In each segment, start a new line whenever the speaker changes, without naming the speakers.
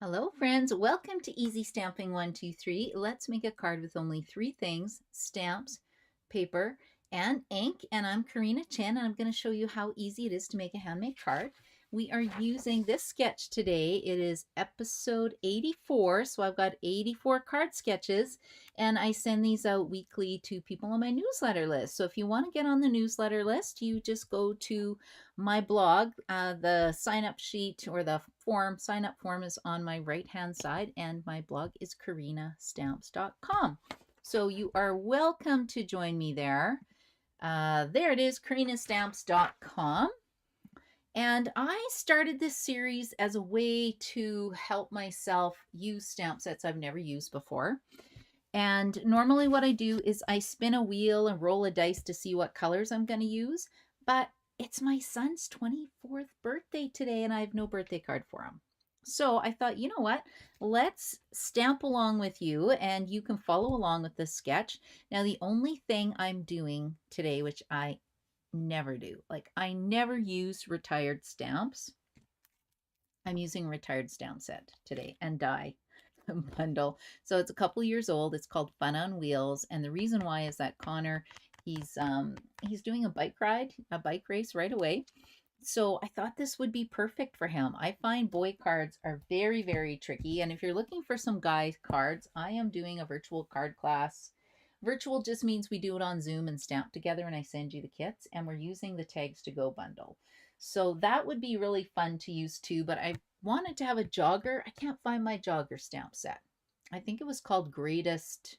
Hello friends, welcome to Easy Stamping 123. Let's make a card with only three things: stamps, paper, and ink. And I'm Karina Chen, and I'm going to show you how easy it is to make a handmade card. We are using this sketch today. It is episode 84, so I've got 84 card sketches, and I send these out weekly to people on my newsletter list. So if you want to get on the newsletter list, you just go to my blog. The sign up sheet or the sign up form is on my right hand side, and my blog is karinastamps.com. So you are welcome to join me there. There it is, karinastamps.com. And I started this series as a way to help myself use stamp sets I've never used before. And normally what I do is I spin a wheel and roll a dice to see what colors I'm going to use. But it's my son's 24th birthday today, and I have no birthday card for him. So I thought, you know what? Let's stamp along with you, and you can follow along with this sketch. Now, the only thing I'm doing today, which I never do, like I never use retired stamps. I'm using a retired stamp set today and die bundle. So it's a couple years old. It's called Fun on Wheels, and the reason why is that Connor, he's doing a bike race right away. So I thought this would be perfect for him. I find boy cards are very, very tricky, and if you're looking for some guy cards, I am doing a virtual card class. Virtual just means we do it on Zoom and stamp together, and I send you the kits, and we're using the Tags to Go bundle. So that would be really fun to use too, but I wanted to have a jogger. I can't find my jogger stamp set. I think it was called Greatest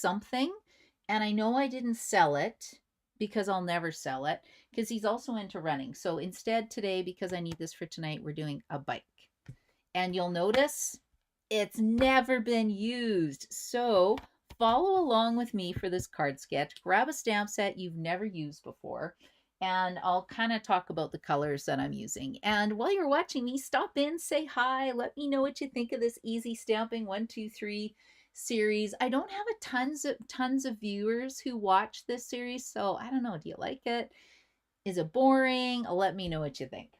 something, and I know I didn't sell it because I'll never sell it because he's also into running. So instead today, because I need this for tonight, we're doing a bike. And you'll notice it's never been used. So follow along with me for this card sketch. Grab a stamp set you've never used before, and I'll kind of talk about the colors that I'm using. And while you're watching me, stop in, say hi, let me know what you think of this Easy Stamping 123 series. I don't have a tons of viewers who watch this series, so I don't know, do you like it? Is it boring? Let me know what you think.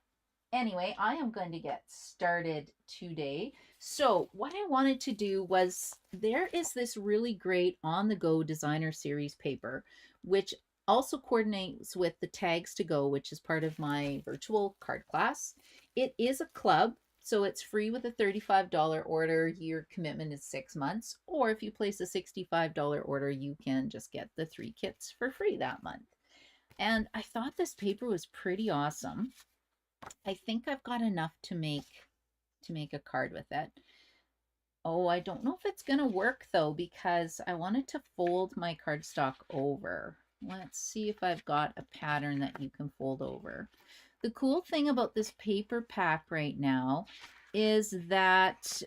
Anyway, I am going to get started today. So what I wanted to do was, there is this really great on the go designer series paper, which also coordinates with the Tags to Go, which is part of my virtual card class. It is a club, so it's free with a $35 order. Your commitment is 6 months, or if you place a $65 order, you can just get the 3 kits for free that month. And I thought this paper was pretty awesome. I think I've got enough to make a card with it. Oh, I don't know if it's gonna work though, because I wanted to fold my cardstock over. Let's see if I've got a pattern that you can fold over. The cool thing about this paper pack right now is that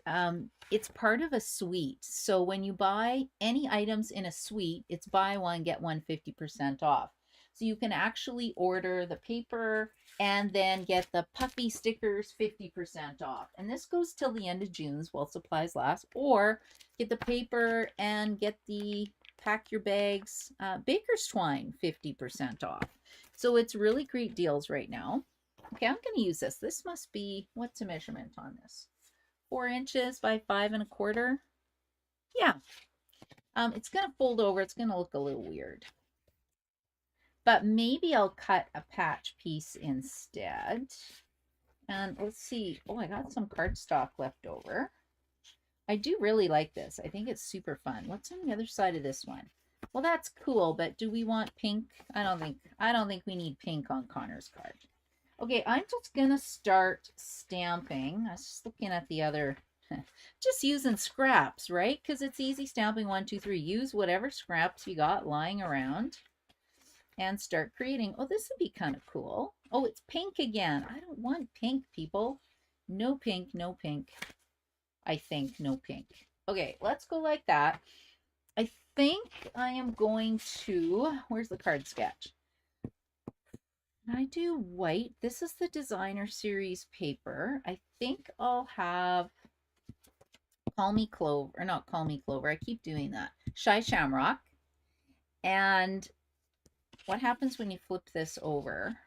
it's part of a suite. So when you buy any items in a suite, it's buy one, get one 50% off. So you can actually order the paper and then get the puppy stickers 50% off. And this goes till the end of June while supplies last. Or get the paper and get the pack your bags baker's twine 50% off. So it's really great deals right now. Okay, I'm going to use this. This must be, what's the measurement on this? 4 inches by 5 1/4. Yeah. It's going to fold over. It's going to look a little weird. But maybe I'll cut a patch piece instead. And let's see. Oh, I got some cardstock left over. I do really like this. I think it's super fun. What's on the other side of this one? Well, that's cool, but do we want pink? I don't think we need pink on Connor's card. Okay, I'm just gonna start stamping. I was just looking at the other, just using scraps, right? Because it's easy stamping 1, 2, 3. Use whatever scraps you got lying around and start creating. Oh, this would be kind of cool. Oh, it's pink again. I don't want pink, people. No pink, no pink. I think no pink. Okay, let's go like that. I think I am going to, where's the card sketch? I do white. This is the designer series paper. I think I'll have Call Me Clover, or not Call Me Clover. I keep doing that. Shy Shamrock. And what happens when you flip this over?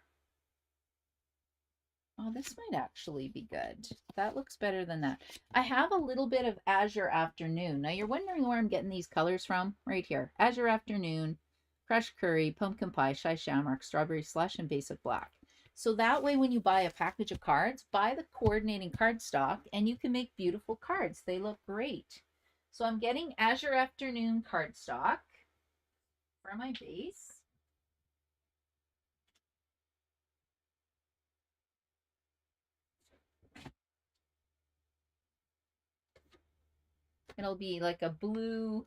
Oh, this might actually be good. That looks better than that. I have a little bit of Azure Afternoon. Now you're wondering where I'm getting these colors from? Right here. Azure Afternoon, Crushed Curry, Pumpkin Pie, Shy Shamrock, Strawberry Slush, and Basic Black. So that way when you buy a package of cards, buy the coordinating cardstock and you can make beautiful cards. They look great. So I'm getting Azure Afternoon cardstock for my base. It'll be like a blue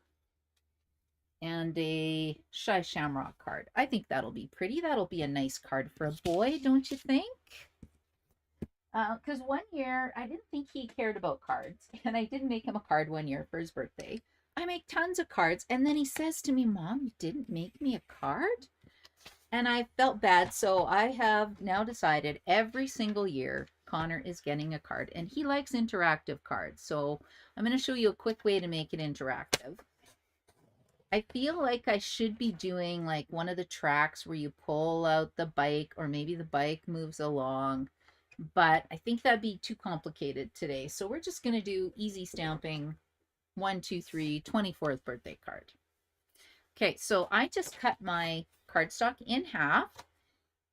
and a Shy Shamrock card. I think that'll be pretty. That'll be a nice card for a boy, don't you think? Because one year I didn't think he cared about cards, and I did make him a card one year for his birthday. I make tons of cards, and then he says to me, "Mom, you didn't make me a card?" And I felt bad, so I have now decided every single year Connor is getting a card, and he likes interactive cards. So I'm going to show you a quick way to make it interactive. I feel like I should be doing like one of the tracks where you pull out the bike or maybe the bike moves along, but I think that'd be too complicated today. So we're just going to do easy stamping 1, 2, 3, 24th birthday card. Okay, so I just cut my cardstock in half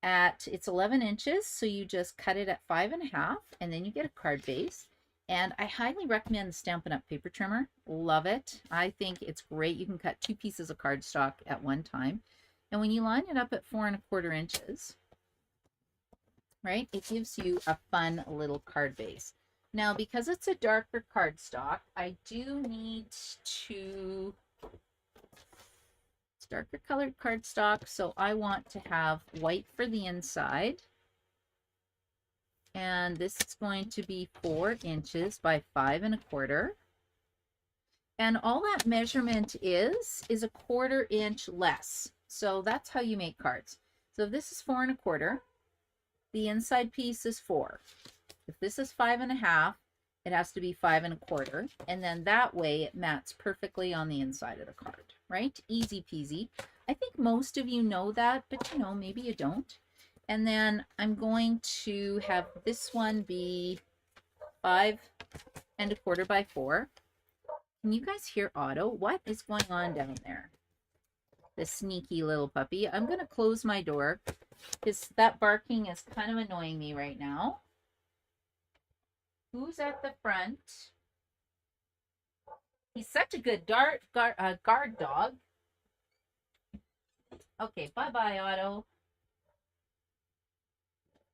at, it's 11 inches. So you just cut it at 5.5 and then you get a card base. And I highly recommend the Stampin' Up paper trimmer. Love it. I think it's great. You can cut 2 pieces of cardstock at one time. And when you line it up at 4.25 inches, right, it gives you a fun little card base. Now, because it's a darker cardstock, I do need to, it's darker colored cardstock, so I want to have white for the inside. And this is going to be 4 inches by 5.25. And all that measurement is 1/4 inch less. So that's how you make cards. So if this is 4.25, the inside piece is 4. If this is 5.5, it has to be 5.25. And then that way it mats perfectly on the inside of the card, right? Easy peasy. I think most of you know that, but you know, maybe you don't. And then I'm going to have this one be 5.25 by 4. Can you guys hear Otto? What is going on down there? The sneaky little puppy. I'm going to close my door because that barking is kind of annoying me right now. Who's at the front? He's such a good guard dog. Okay, bye-bye, Otto.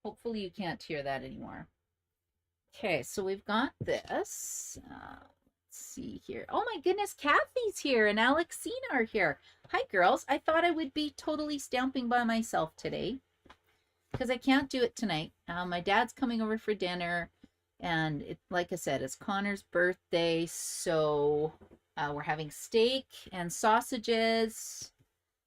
Hopefully you can't hear that anymore. Okay, so we've got this. Let's see here. Oh my goodness, Kathy's here and Alexina are here. Hi, girls. I thought I would be totally stamping by myself today because I can't do it tonight. My dad's coming over for dinner, and like I said, it's Connor's birthday, so we're having steak and sausages.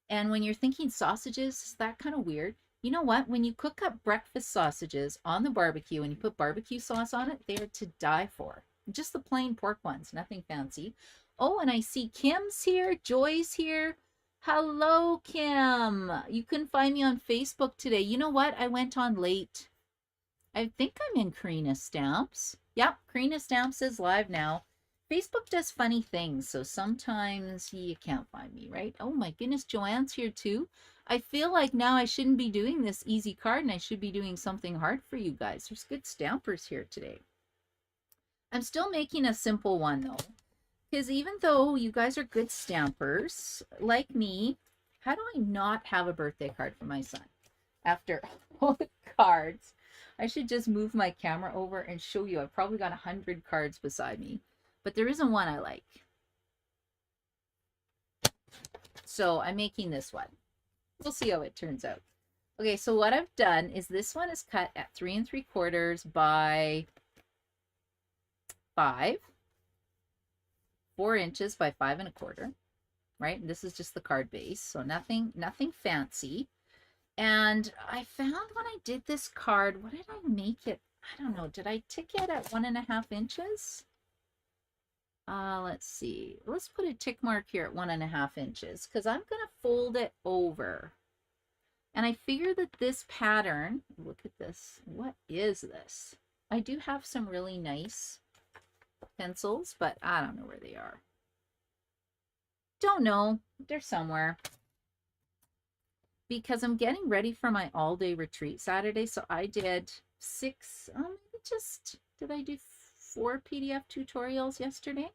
And when you're thinking sausages, is that kind of weird? You know what? When you cook up breakfast sausages on the barbecue and you put barbecue sauce on it, they are to die for. Just the plain pork ones, nothing fancy. Oh, and I see Kim's here, Joy's here. Hello, Kim. You can find me on Facebook today. You know what? I went on late. I think I'm in Karina Stamps. Yep, Karina Stamps is live now. Facebook does funny things, so sometimes you can't find me, right? Oh my goodness, Joanne's here too. I feel like now I shouldn't be doing this easy card and I should be doing something hard for you guys. There's good stampers here today. I'm still making a simple one though, because even though you guys are good stampers like me, how do I not have a birthday card for my son after all the cards? I should just move my camera over and show you. I've probably got 100 cards beside me, but there isn't one I like. So I'm making this one. We'll see how it turns out. Okay, so what I've done is this one is cut at 3.75 by 5, 4 inches by 5.25, right? And this is just the card base, so nothing fancy. And I found when I did this card, what did I make it? I don't know. Did I tick it at 1.5 inches? Let's see. Let's put a tick mark here at 1.5 inches because I'm going to fold it over. And I figure that this pattern, look at this. What is this? I do have some really nice pencils, but I don't know where they are. Don't know. They're somewhere. Because I'm getting ready for my all-day retreat Saturday. So I did did I do 4 PDF tutorials yesterday?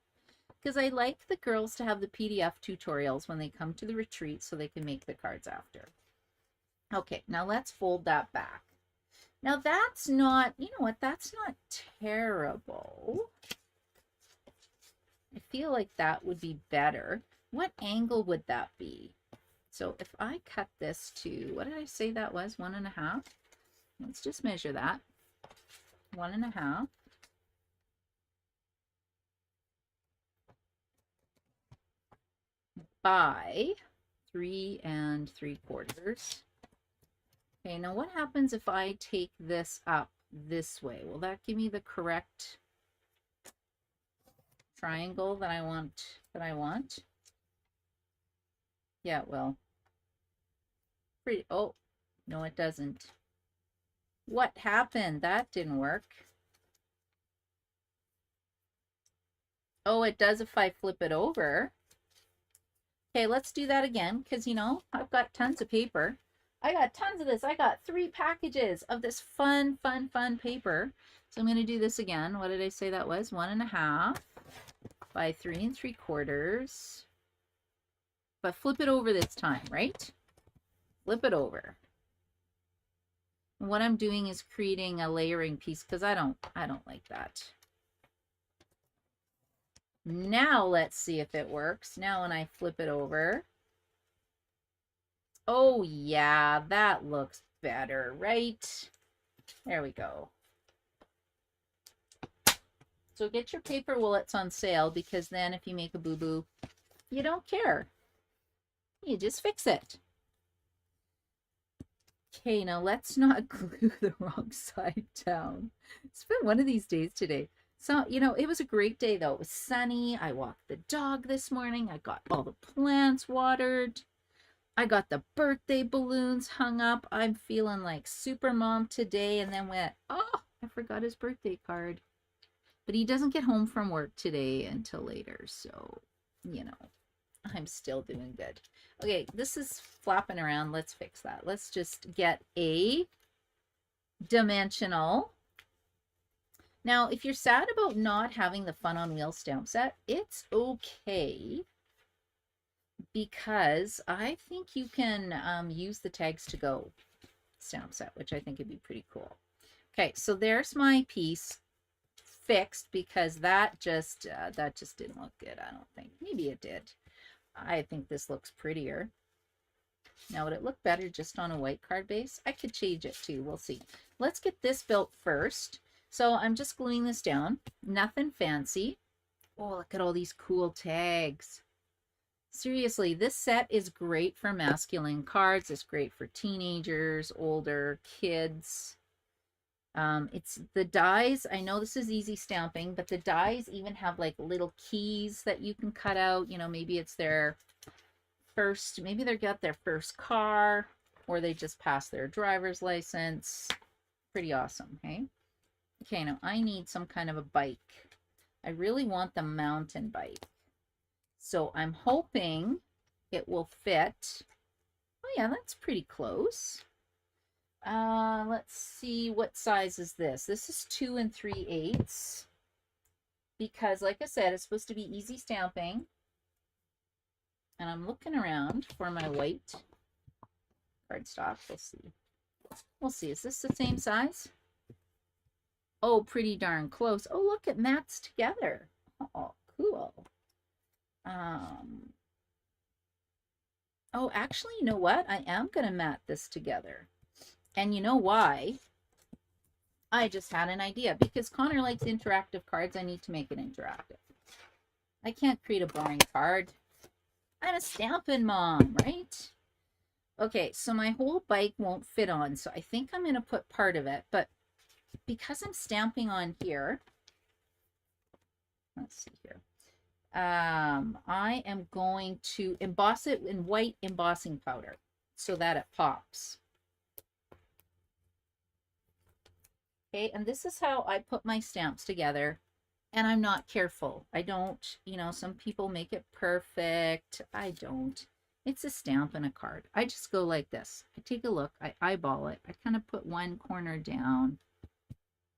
Because I like the girls to have the PDF tutorials when they come to the retreat so they can make the cards after. Okay, now let's fold that back. Now that's not, you know what, that's not terrible. I feel like that would be better. What angle would that be? So if I cut this to, what did I say that was? 1.5? Let's just measure that. 1.5. By 3 3/4. Okay, now what happens if I take this up this way? Will that give me the correct triangle that I want? Yeah, it will. Pretty, oh, no, it doesn't. What happened? That didn't work. Oh, it does if I flip it over. Okay, let's do that again, because, you know, I've got tons of paper. I got tons of this. I got 3 packages of this fun paper. So I'm going to do this again. What did I say that was? 1.5 by 3 3/4. But flip it over this time, right? Flip it over. And what I'm doing is creating a layering piece because I don't like that. Now let's see if it works. Now when I flip it over. Oh yeah, that looks better, right? There we go. So get your paper while it's on sale, because then if you make a boo-boo, you don't care. You just fix it. Okay, now let's not glue the wrong side down. It's been one of these days today. So, you know, it was a great day though. It was sunny. I walked the dog this morning. I got all the plants watered. I got the birthday balloons hung up. I'm feeling like super mom today. And then went, oh, I forgot his birthday card. But he doesn't get home from work today until later. So, you know, I'm still doing good. Okay, this is flapping around. Let's fix that. Let's just get a dimensional. Now, if you're sad about not having the Fun on Wheels stamp set, it's okay, because I think you can use the tags to go stamp set, which I think would be pretty cool. Okay, so there's my piece fixed, because that just didn't look good, I don't think. Maybe it did. I think this looks prettier. Now, would it look better just on a white card base? I could change it too. We'll see. Let's get this built first. So I'm just gluing this down. Nothing fancy. Oh, look at all these cool tags. Seriously, this set is great for masculine cards. It's great for teenagers, older, kids. It's the dies. I know this is easy stamping, but the dies even have like little keys that you can cut out. You know, maybe it's their first, maybe they got their first car, or they just passed their driver's license. Pretty awesome, hey? Okay, now I need some kind of a bike. I really want the mountain bike. So I'm hoping it will fit. Oh yeah, that's pretty close. Let's see, what size is this? This is 2 3/8. Because like I said, it's supposed to be easy stamping. And I'm looking around for my white cardstock. We'll see. We'll see. Is this the same size? Oh, pretty darn close. Oh, look, it mats together. Oh, cool. Oh, actually, you know what? I am going to mat this together. And you know why? I just had an idea. Because Connor likes interactive cards, I need to make it interactive. I can't create a boring card. I'm a Stampin' mom, right? Okay, so my whole bike won't fit on, so I think I'm going to put part of it. But because I'm stamping on here, let's see here. I am going to emboss it in white embossing powder so that it pops. Okay, and this is how I put my stamps together. And I'm not careful. I don't, some people make it perfect. I don't. It's a stamp and a card. I just go like this. I take a look. I eyeball it. I kind of put one corner down.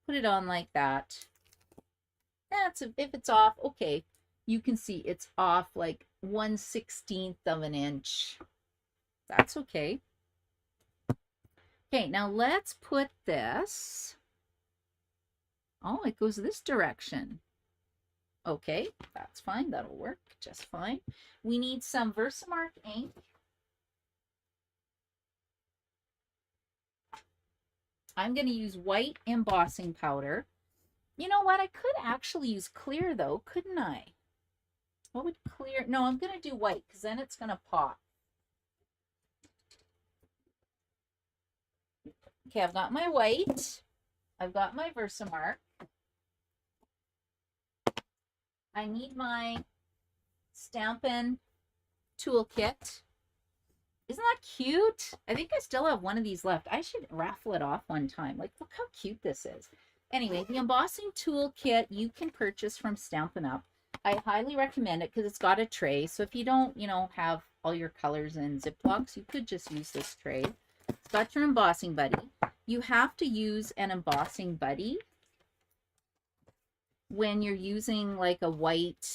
Put it on like that. If it's off, okay. You can see it's off like 1/16 of an inch. That's okay. Okay, now let's put this. Oh, it goes this direction. Okay, that's fine. That'll work just fine. We need some Versamark ink. I'm going to use white embossing powder. You know what? I could actually use clear though, couldn't I? What would clear? No, I'm going to do white because then it's going to pop. Okay, I've got my white. I've got my Versamark. I need my Stampin' toolkit. Isn't that cute? I think I still have one of these left. I should raffle it off one time. Like, look how cute this is. Anyway, the embossing toolkit you can purchase from Stampin' Up. I highly recommend it because it's got a tray. So if you don't, have all your colors in Ziplocs, you could just use this tray. It's got your embossing buddy. You have to use an embossing buddy when you're using like a white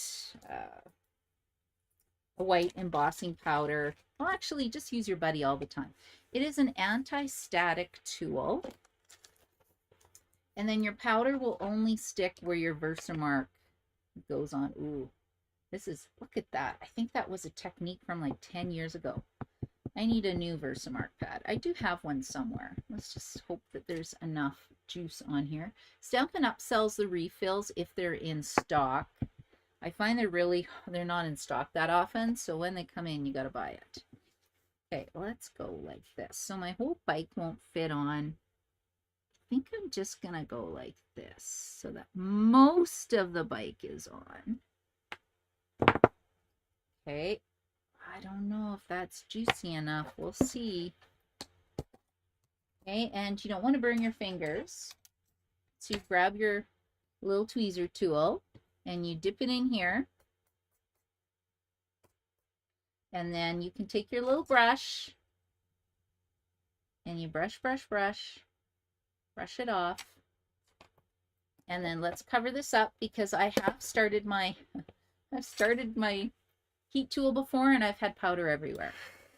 embossing powder. Well, actually, just use your buddy all the time. It is an anti-static tool. And then your powder will only stick where your Versamark goes on. Ooh, look at that. I think that was a technique from like 10 years ago. I need a new Versamark pad. I do have one somewhere. Let's just hope that there's enough juice on here. Stampin' Up sells the refills if they're in stock. I find they're not in stock that often, so when they come in, you got to buy it. Okay, let's go like this. So my whole bike won't fit on. I think I'm just going to go like this so that most of the bike is on. Okay, I don't know if that's juicy enough. We'll see. Okay, and you don't want to burn your fingers. So you grab your little tweezer tool and you dip it in here. And then you can take your little brush and you brush it off. And then let's cover this up because I have started my heat tool before and I've had powder everywhere.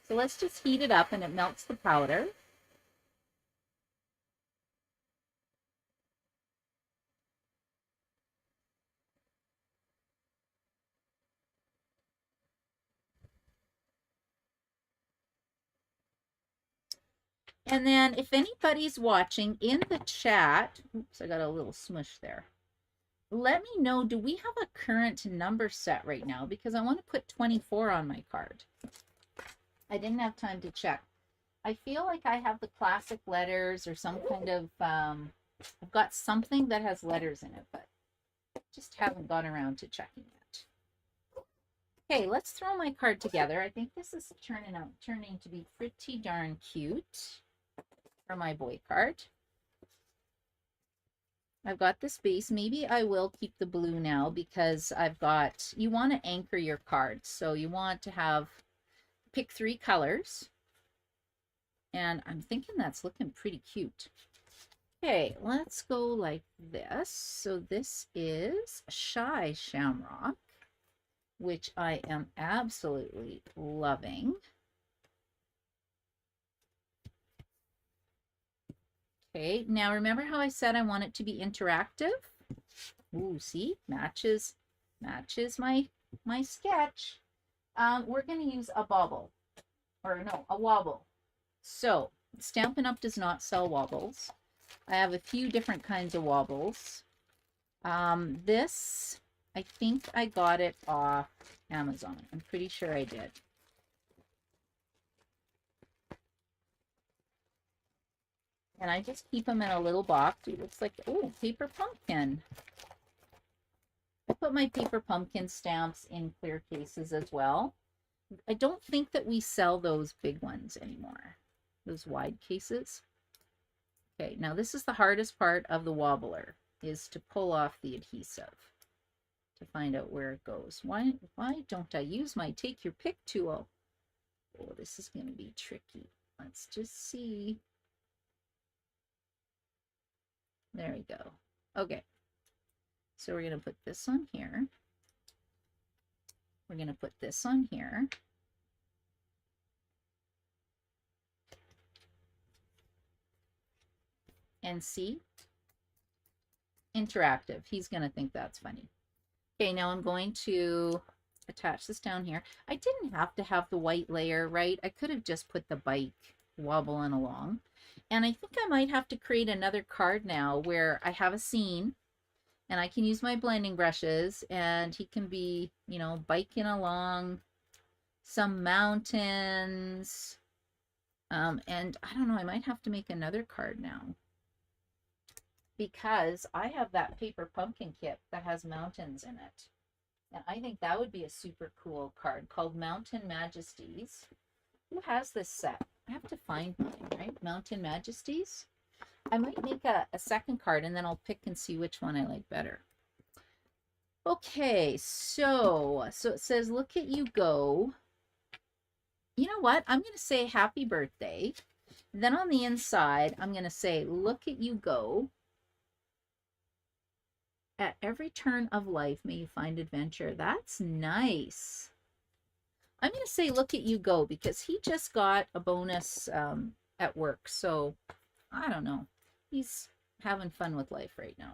So let's just heat it up and it melts the powder. And then if anybody's watching in the chat, oops, I got a little smush there. Let me know, do we have a current number set right now? Because I want to put 24 on my card. I didn't have time to check. I feel like I have the classic letters or some kind of, I've got something that has letters in it, but just haven't gone around to checking it. Okay, let's throw my card together. I think this is turning to be pretty darn cute for my boy card. I've got this base. Maybe I will keep the blue now because you want to anchor your cards. So you want to pick 3 colors. And I'm thinking that's looking pretty cute. Okay, let's go like this. So this is Shy Shamrock, which I am absolutely loving. Okay, now remember how I said I want it to be interactive? Ooh, see, matches my sketch. We're going to use a bobble, or no, a wobble. So Stampin' Up does not sell wobbles. I have a few different kinds of wobbles. This, I think I got it off Amazon. I'm pretty sure I did. And I just keep them in a little box. It looks like, oh, paper pumpkin. I put my paper pumpkin stamps in clear cases as well. I don't think that we sell those big ones anymore. Those wide cases. Okay, now this is the hardest part of the wobbler, is to pull off the adhesive to find out where it goes. Why don't I use my take your pick tool? Oh, this is going to be tricky. Let's just see. There we go. Okay, so we're going to put this on here. We're going to put this on here. And see? Interactive. He's going to think that's funny. Okay, now I'm going to attach this down here. I didn't have to have the white layer, right? I could have just put the bike wobbling along. And I think I might have to create another card now where I have a scene and I can use my blending brushes and he can be, you know, biking along some mountains. And I don't know, I might have to make another card now because I have that paper pumpkin kit that has mountains in it. And I think that would be a super cool card called Mountain Majesties. Who has this set? I have to find mine, right? Mountain Majesties. I might make a second card and then I'll pick and see which one I like better. Okay, so it says, look at you go. You know what? I'm going to say happy birthday. Then on the inside, I'm going to say, look at you go. At every turn of life, may you find adventure. That's nice. I'm going to say, look at you go, because he just got a bonus at work. So, I don't know. He's having fun with life right now.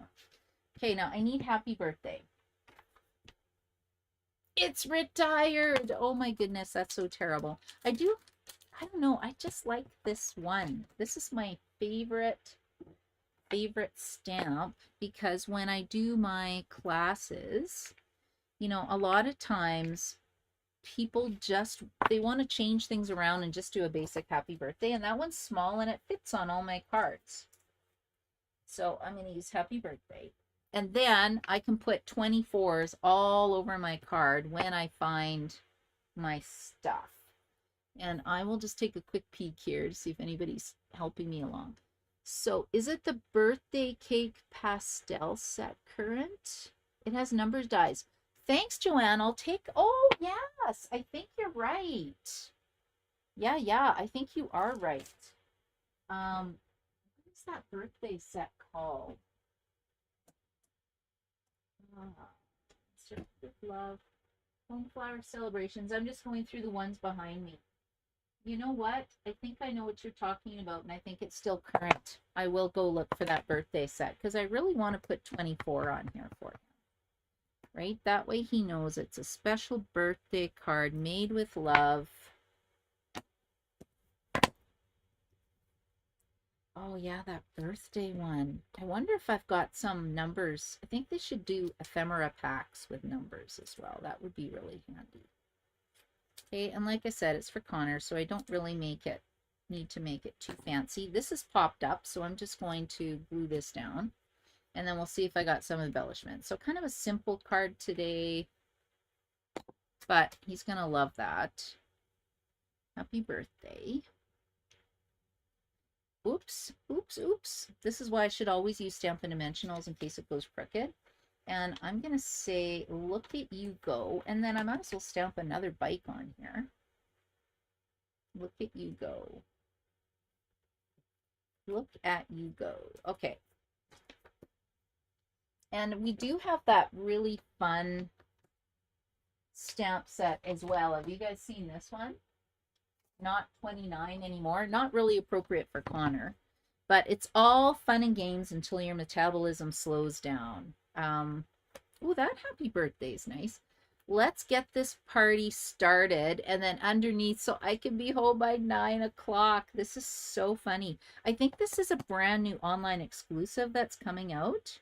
Okay, now I need happy birthday. It's retired. Oh my goodness, that's so terrible. I don't know. I just like this one. This is my favorite stamp because when I do my classes, you know, a lot of times people just, they want to change things around and just do a basic happy birthday. And that one's small and it fits on all my cards. So I'm going to use happy birthday. And then I can put 24s all over my card when I find my stuff. And I will just take a quick peek here to see if anybody's helping me along. So is it the birthday cake pastel set current? It has numbers dies. Thanks, Joanne. I'll take, oh yes, I think you're right. Yeah, I think you are right. What is that birthday set called? With love, home flower celebrations. I'm just going through the ones behind me. You know what? I think I know what you're talking about, and I think it's still current. I will go look for that birthday set because I really want to put 24 on here for him. Right? That way he knows it's a special birthday card made with love. Oh yeah, that birthday one. I wonder if I've got some numbers. I think they should do ephemera packs with numbers as well. That would be really handy. Okay, and like I said, it's for Connor, so I don't really need to make it too fancy. This is popped up, so I'm just going to glue this down. And then we'll see if I got some embellishment. So kind of a simple card today, but he's going to love that. Happy birthday. Oops. This is why I should always use Stampin' Dimensionals in case it goes crooked. And I'm going to say, look at you go. And then I might as well stamp another bike on here. Look at you go. Look at you go. Okay. And we do have that really fun stamp set as well. Have you guys seen this one? Not 29 anymore. Not really appropriate for Connor. But it's all fun and games until your metabolism slows down. Oh, that happy birthday is nice. Let's get this party started. And then underneath, so I can be home by 9 o'clock. This is so funny. I think this is a brand new online exclusive that's coming out.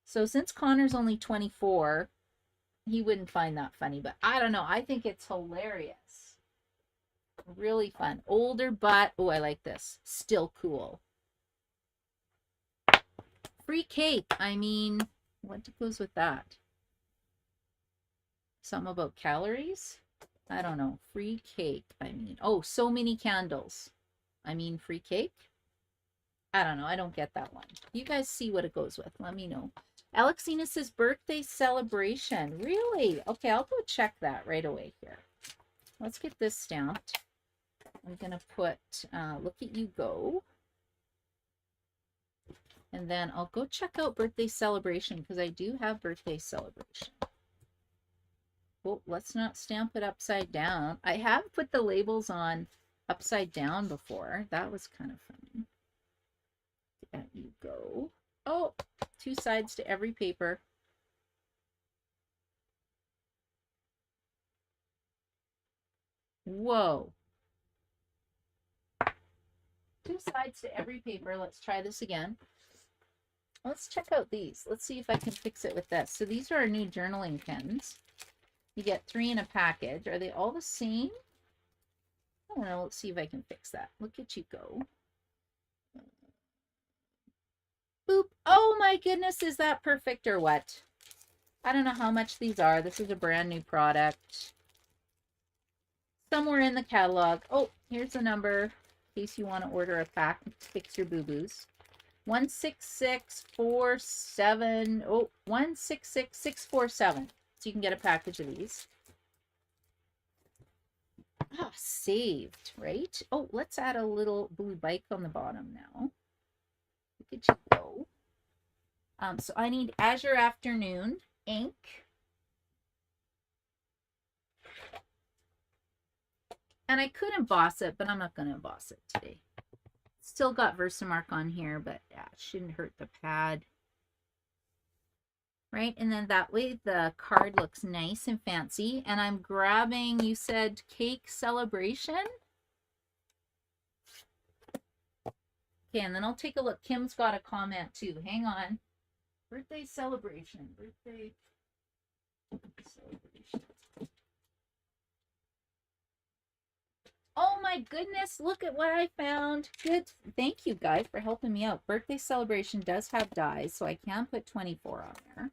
So since Connor's only 24, he wouldn't find that funny. But I don't know. I think it's hilarious. Really fun. Older, but, oh, I like this. Still cool. Free cake. I mean, what goes with that? Something about calories? I don't know. Free cake. I mean, oh, so many candles. I mean, free cake. I don't know. I don't get that one. You guys see what it goes with. Let me know. Alexina says birthday celebration. Really? Okay, I'll go check that right away here. Let's get this stamped. I'm going to put, look at you go. And then I'll go check out birthday celebration because I do have birthday celebration. Oh, let's not stamp it upside down. I have put the labels on upside down before. That was kind of funny. There you go. Oh, 2 sides to every paper. Whoa. 2 sides to every paper. Let's try this again. Let's check out these. Let's see if I can fix it with this. So these are our new journaling pens. You get 3 in a package. Are they all the same? I don't know. Let's see if I can fix that. Look at you go. Boop. Oh my goodness. Is that perfect or what? I don't know how much these are. This is a brand new product. Somewhere in the catalog. Oh, here's the number in case you want to order a pack to fix your boo-boos. 166447. Oh, 166647. So you can get a package of these. Ah, saved, right? Oh, let's add a little blue bike on the bottom now. Look at you go. So I need Azure Afternoon ink. And I could emboss it, but I'm not going to emboss it today. Still got Versamark on here, but yeah, it shouldn't hurt the pad. Right, and then that way the card looks nice and fancy. And I'm grabbing, you said cake celebration? Okay, and then I'll take a look. Kim's got a comment too. Hang on. Birthday celebration. Birthday celebration. Oh my goodness, look at what I found. Good. Thank you guys for helping me out. Birthday celebration does have dies, so I can put 24 on there.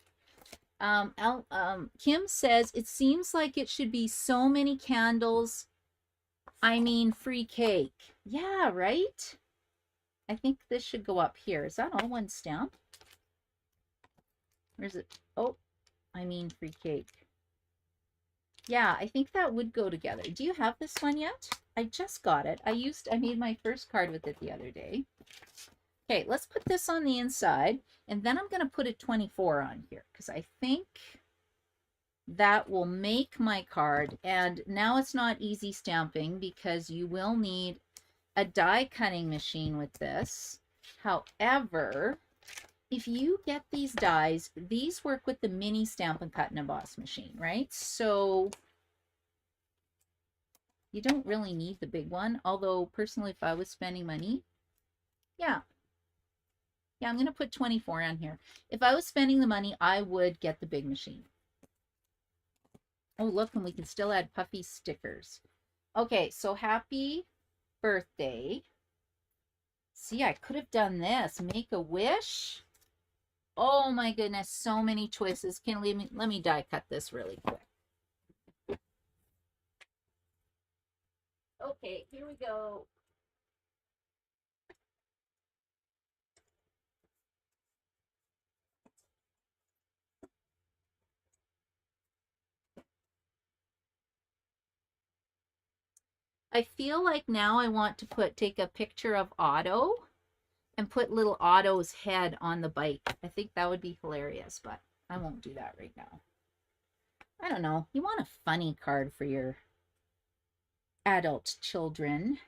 Kim says, it seems like it should be so many candles. I mean, free cake. Yeah, right? I think this should go up here. Is that all one stamp? Or is it? Oh, I mean, free cake. Yeah, I think that would go together. Do you have this one yet? I just got it. I made my first card with it the other day. Okay, let's put this on the inside, and then I'm going to put a 24 on here because I think that will make my card. And now it's not easy stamping because you will need a die cutting machine with this. However, if you get these dies, these work with the mini Stampin' Cut and Emboss machine, right? So you don't really need the big one. Although personally, if I was spending money, yeah, I'm going to put 24 on here. If I was spending the money, I would get the big machine. Oh, look, and we can still add puffy stickers. Okay, so happy birthday. See, I could have done this. Make a wish. Oh my goodness, so many choices. Let me die cut this really quick. Okay, here we go. I feel like now I want to take a picture of Otto and put little Otto's head on the bike. I think that would be hilarious, but I won't do that right now. I don't know. You want a funny card for your adult children.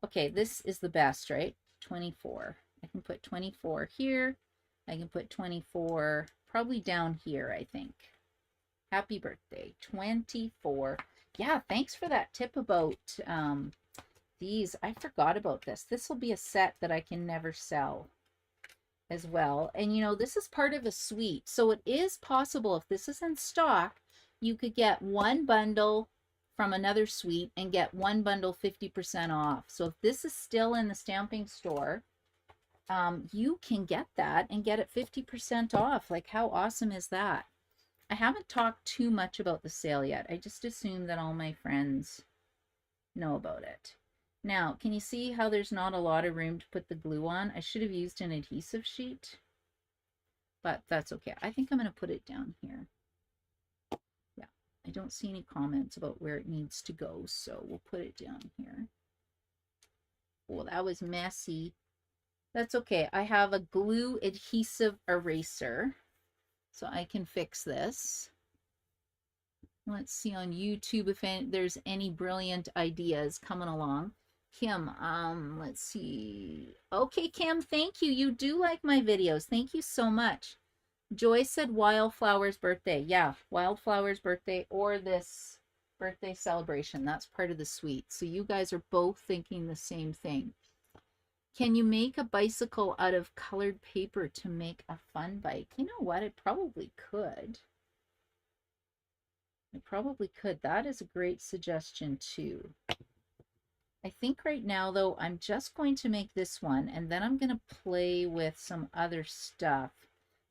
Okay, this is the best, right? 24. I can put 24 here. I can put 24 probably down here, I think. Happy birthday. 24. Yeah, thanks for that tip about these. I forgot about this. This will be a set that I can never sell as well. And you know, this is part of a suite. So it is possible, if this is in stock, you could get one bundle from another suite and get one bundle 50% off. So if this is still in the stamping store, you can get that and get it 50% off. Like, how awesome is that? I haven't talked too much about the sale yet. I just assume that all my friends know about it. Now, can you see how there's not a lot of room to put the glue on? I should have used an adhesive sheet, but that's okay. I think I'm going to put it down here. Yeah, I don't see any comments about where it needs to go, so we'll put it down here. Oh, that was messy. That's okay. I have a glue adhesive eraser, so I can fix this. Let's see on YouTube if there's any brilliant ideas coming along. Kim, let's see. Okay, Kim, thank you. You do like my videos. Thank you so much. Joy said Wildflower's birthday. Yeah, Wildflower's birthday or this birthday celebration. That's part of the suite. So you guys are both thinking the same thing. Can you make a bicycle out of colored paper to make a fun bike? You know what? I probably could. That is a great suggestion too. I think right now though, I'm just going to make this one and then I'm going to play with some other stuff.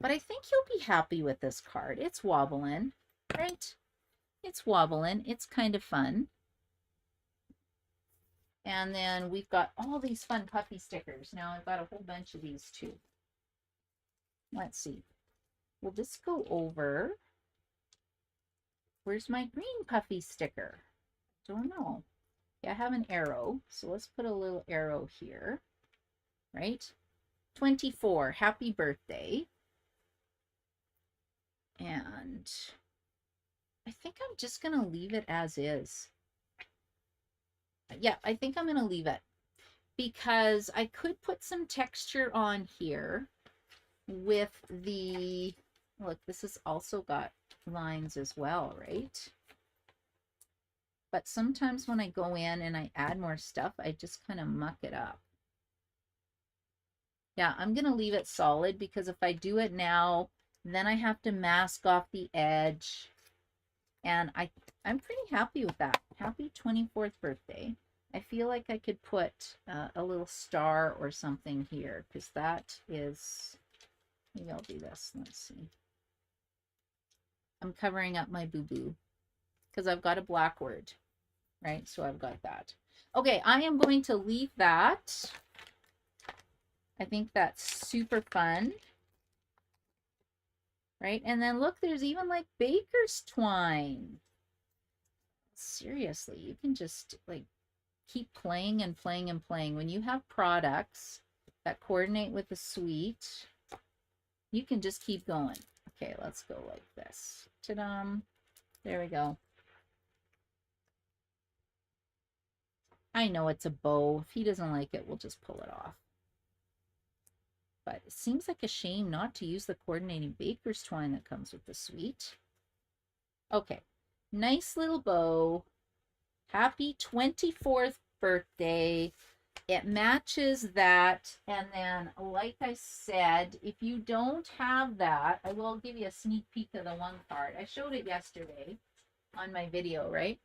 But I think you'll be happy with this card. It's wobbling, right? It's wobbling. It's kind of fun. And then we've got all these fun puppy stickers. Now I've got a whole bunch of these too. Let's see. Will this go over? Where's my green puffy sticker? Don't know. Yeah, I have an arrow. So let's put a little arrow here. Right? 24. Happy birthday. And I think I'm just going to leave it as is. Yeah, I think I'm going to leave it because I could put some texture on here with the, look, this has also got lines as well, right? But sometimes when I go in and I add more stuff, I just kind of muck it up. Yeah, I'm going to leave it solid because if I do it now, then I have to mask off the edge. And I'm pretty happy with that. Happy 24th birthday. I feel like I could put a little star or something here because that is, maybe I'll do this. Let's see. I'm covering up my boo-boo because I've got a black word, right? So I've got that. Okay, I am going to leave that. I think that's super fun. Right? And then look, there's even like baker's twine. Seriously, you can just like keep playing and playing and playing. When you have products that coordinate with the suite, you can just keep going. Okay, let's go like this. Ta-da! There we go. I know it's a bow. If he doesn't like it, we'll just pull it off. But it seems like a shame not to use the coordinating baker's twine that comes with the suite. Okay, nice little bow. Happy 24th birthday. It matches that. And then, like I said, if you don't have that, I will give you a sneak peek of the one card. I showed it yesterday on my video, right?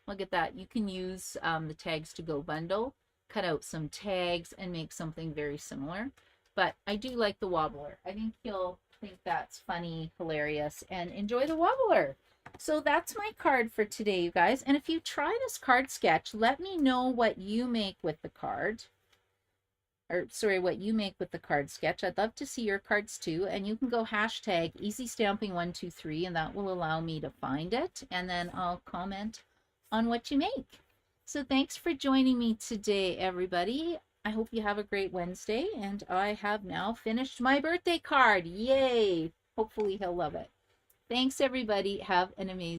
Look at that. You can use the tags to go bundle, cut out some tags, and make something very similar. But I do like the wobbler. I think you'll think that's funny, hilarious, and enjoy the wobbler. So that's my card for today, you guys. And if you try this card sketch, let me know what you make with the card. Or sorry, what you make with the card sketch. I'd love to see your cards too. And you can go hashtag easystamping123 and that will allow me to find it. And then I'll comment on what you make. So thanks for joining me today, everybody. I hope you have a great Wednesday. And I have now finished my birthday card. Yay! Hopefully he'll love it. Thanks, everybody. Have an amazing